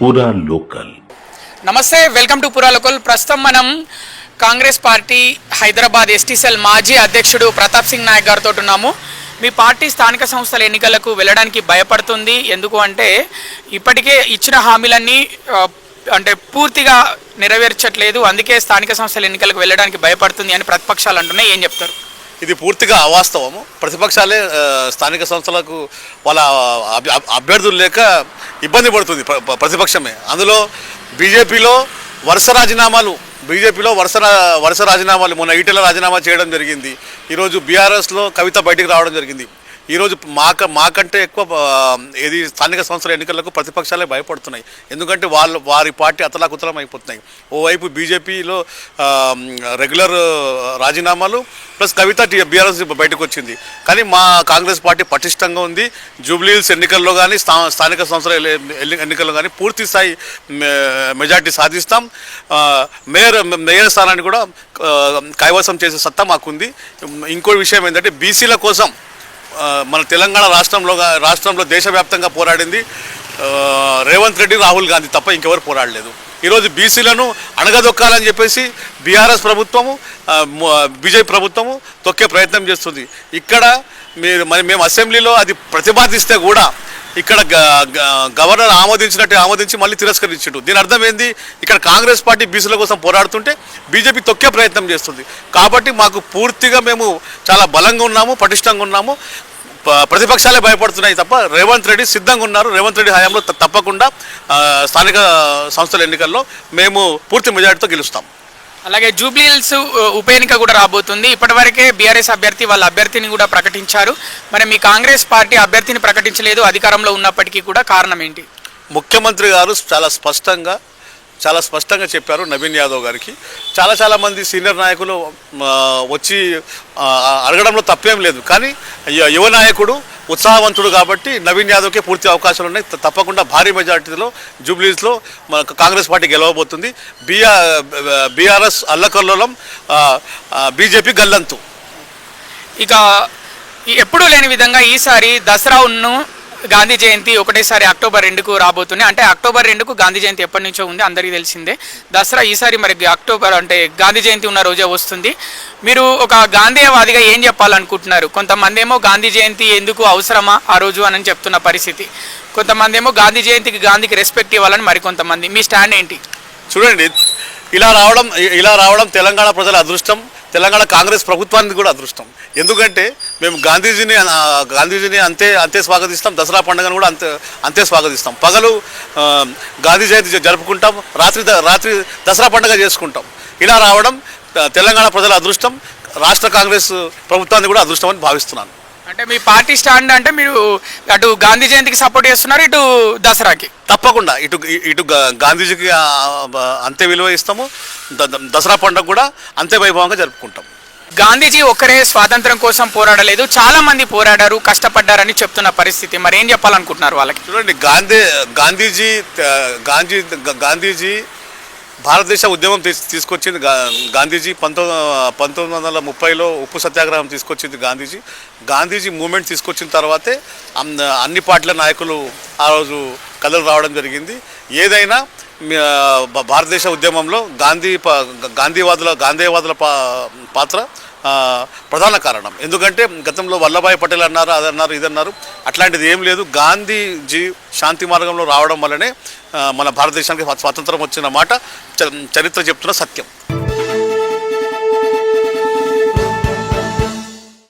పూరా లోకల్. నమస్తే, welcome to పురా లోకల్. ప్రస్తుతం మనం Congress party Hyderabad ST cell మాజీ అధ్యక్షుడు ప్రతాప్ సింగ్ నాయక్ గారితో ఉన్నాము. మీ పార్టీ స్థానిక సంస్థల ఎన్నికలకు వెళ్ళడానికి భయపడుతుంది. ఎందుకు అంటే ఇప్పటికే ఇచ్చిన హామీలన్నీ పూర్తిగా నెరవేర్చట్లేదు, అందుకే స్థానిక సంస్థల ఎన్నికలకు వెళ్ళడానికి భయపడుతుంది అని ప్రతిపక్షాలు అంటున్నాయి. ఏం చెప్తారు? ఇది పూర్తిగా అవాస్తవము. ప్రతిపక్షాలే స్థానిక సంస్థలకు వాళ్ళ అభ్యర్థులు లేక ఇబ్బంది పడుతుంది ప్రతిపక్షమే. అందులో బీజేపీలో వరుస రాజీనామాలు మొన్న ఈటెల రాజీనామా చేయడం జరిగింది. ఈరోజు బీఆర్ఎస్లో కవిత బయటికి రావడం జరిగింది. ఈరోజు మాకంటే ఎక్కువ ఏది స్థానిక సంస్థల ఎన్నికలకు ప్రతిపక్షాలే భయపడుతున్నాయి. ఎందుకంటే వారి పార్టీ అతలాకుతలం అయిపోతున్నాయి. ఓవైపు బీజేపీలో రెగ్యులర్ రాజీనామాలు ప్లస్ కవిత బీఆర్ఎస్ బయటకు వచ్చింది. కానీ మా కాంగ్రెస్ పార్టీ పటిష్టంగా ఉంది. జూబ్లీహిల్స్ ఎన్నికల్లో కానీ స్థానిక సంస్థల ఎన్నికల్లో కానీ పూర్తి స్థాయి మెజార్టీ సాధిస్తాం. మేయర్ స్థానాన్ని కూడా కైవసం చేసే సత్తా మాకుంది. ఇంకో విషయం ఏంటంటే బీసీల కోసం మన తెలంగాణ రాష్ట్రంలో దేశవ్యాప్తంగా పోరాడింది రేవంత్ రెడ్డి, రాహుల్ గాంధీ తప్ప ఇంకెవరు పోరాడలేదు. ఈరోజు బీసీలను అణగదొక్కాలని చెప్పేసి బీఆర్ఎస్ ప్రభుత్వము, బీజేపీ ప్రభుత్వము తొక్కే ప్రయత్నం చేస్తుంది. ఇక్కడ మేము అసెంబ్లీలో అది ప్రతిపాదిస్తే కూడా ఇక్కడ గవర్నర్ ఆమోదించి మళ్ళీ తిరస్కరించాడు. దీని అర్థం ఏంది? ఇక్కడ కాంగ్రెస్ పార్టీ బీసీల కోసం పోరాడుతుంటే బీజేపీ తొక్కే ప్రయత్నం చేస్తుంది. కాబట్టి మాకు పూర్తిగా మేము చాలా బలంగా ఉన్నాము, పటిష్టంగా ఉన్నాము. ప్రతిపక్షాలే భయపడుతున్నాయి తప్ప రేవంత్ రెడ్డి సిద్ధంగా ఉన్నారు. రేవంత్ రెడ్డి హయాంలో తప్పకుండా స్థానిక సంస్థల ఎన్నికల్లో మేము పూర్తి మెజార్టీతో గెలుస్తాం. అలాగే జూబ్లీహిల్స్ ఉప ఎన్నిక కూడా రాబోతుంది. ఇప్పటివరకే బీఆర్ఎస్ అభ్యర్థి వాళ్ళ అభ్యర్థిని కూడా ప్రకటించారు. మరి మీ కాంగ్రెస్ పార్టీ అభ్యర్థిని ప్రకటించలేదు, అధికారంలో ఉన్నప్పటికీ కూడా కారణం ఏంటి? ముఖ్యమంత్రి గారు చాలా స్పష్టంగా చెప్పారు నవీన్ యాదవ్ గారికి. చాలా మంది సీనియర్ నాయకులు వచ్చి అడగడంలో తప్పేం లేదు. కానీ యువ నాయకుడు ఉత్సాహవంతుడు కాబట్టి నవీన్ యాదవ్కే పూర్తి అవకాశాలు ఉన్నాయి. తప్పకుండా భారీ మెజార్టీలో జూబ్లీస్లో మన కాంగ్రెస్ పార్టీ గెలవబోతుంది. బీఆర్ఎస్ అల్లకల్లోలం, బీజేపీ గల్లంతు. ఇక ఎప్పుడూ లేని విధంగా ఈసారి దసరాను గాంధీ జయంతి ఒకటేసారి అక్టోబర్ 2కు రాబోతుంది. అంటే అక్టోబర్ 2కు గాంధీ జయంతి ఎప్పటి నుంచో ఉంది, అందరికీ తెలిసిందే. దసరా ఈసారి మరి అక్టోబర్ గాంధీ జయంతి ఉన్న రోజే వస్తుంది. మీరు ఒక గాంధీయవాదిగా ఏం చెప్పాలనుకుంటున్నారు? కొంతమంది ఏమో గాంధీ జయంతి ఎందుకు అవసరమా ఆ రోజు అని చెప్తున్న పరిస్థితి, కొంతమంది ఏమో గాంధీకి రెస్పెక్ట్ ఇవ్వాలని మరికొంతమంది. మీ స్టాండ్ ఏంటి? చూడండి, ఇలా రావడం తెలంగాణ ప్రజల అదృష్టం, తెలంగాణ కాంగ్రెస్ ప్రభుత్వానికి కూడా అదృష్టం. ఎందుకంటే మేము గాంధీజీని అంతే స్వాగతిస్తాం. దసరా పండుగను కూడా అంతే స్వాగతిస్తాం. పగలు గాంధీ జయంతి జరుపుకుంటాం, రాత్రి దసరా పండుగ చేసుకుంటాం. ఇలా రావడం తెలంగాణ ప్రజల అదృష్టం, రాష్ట్ర కాంగ్రెస్ ప్రభుత్వాన్ని కూడా అదృష్టం అని భావిస్తున్నాను. అంటే మీ పార్టీ స్టాండ్ అంటే మీరు అటు గాంధీ జయంతికి సపోర్ట్ చేస్తున్నారు, ఇటు దసరాకి? తప్పకుండా ఇటు గాంధీజీకి అంతే విలువ ఇస్తాము, దసరా పండుగ కూడా అంతే వైభవంగా జరుపుకుంటాం. గాంధీజీ ఒక్కరే స్వాతంత్రం కోసం పోరాడలేదు, చాలా మంది పోరాడారు, కష్టపడ్డారని చెప్తున్న పరిస్థితి. మరి ఏం చెప్పాలనుకుంటున్నారు వాళ్ళకి? చూడండి, గాంధీజీ భారతదేశ ఉద్యమం తీసుకొచ్చింది గాంధీజీ. 1930లో ఉప్పు సత్యాగ్రహం తీసుకొచ్చింది గాంధీజీ మూమెంట్ తీసుకొచ్చిన తర్వాతే అన్ని పార్టీల నాయకులు ఆ రోజు కథలు రావడం జరిగింది. ఏదైనా భారతదేశ ఉద్యమంలో గాంధీవాదుల పాత్ర ప్రధాన కారణం. ఎందుకంటే గతంలో వల్లభాయ్ పటేల్ అన్నారు, అదన్నారు, ఇదన్నారు. అట్లాంటిది ఏం లేదు. గాంధీజీ శాంతి మార్గంలో రావడం వల్లనే మన భారతదేశానికి స్వాతంత్రం వచ్చిన మాట చరిత్ర చెప్తున్న సత్యం.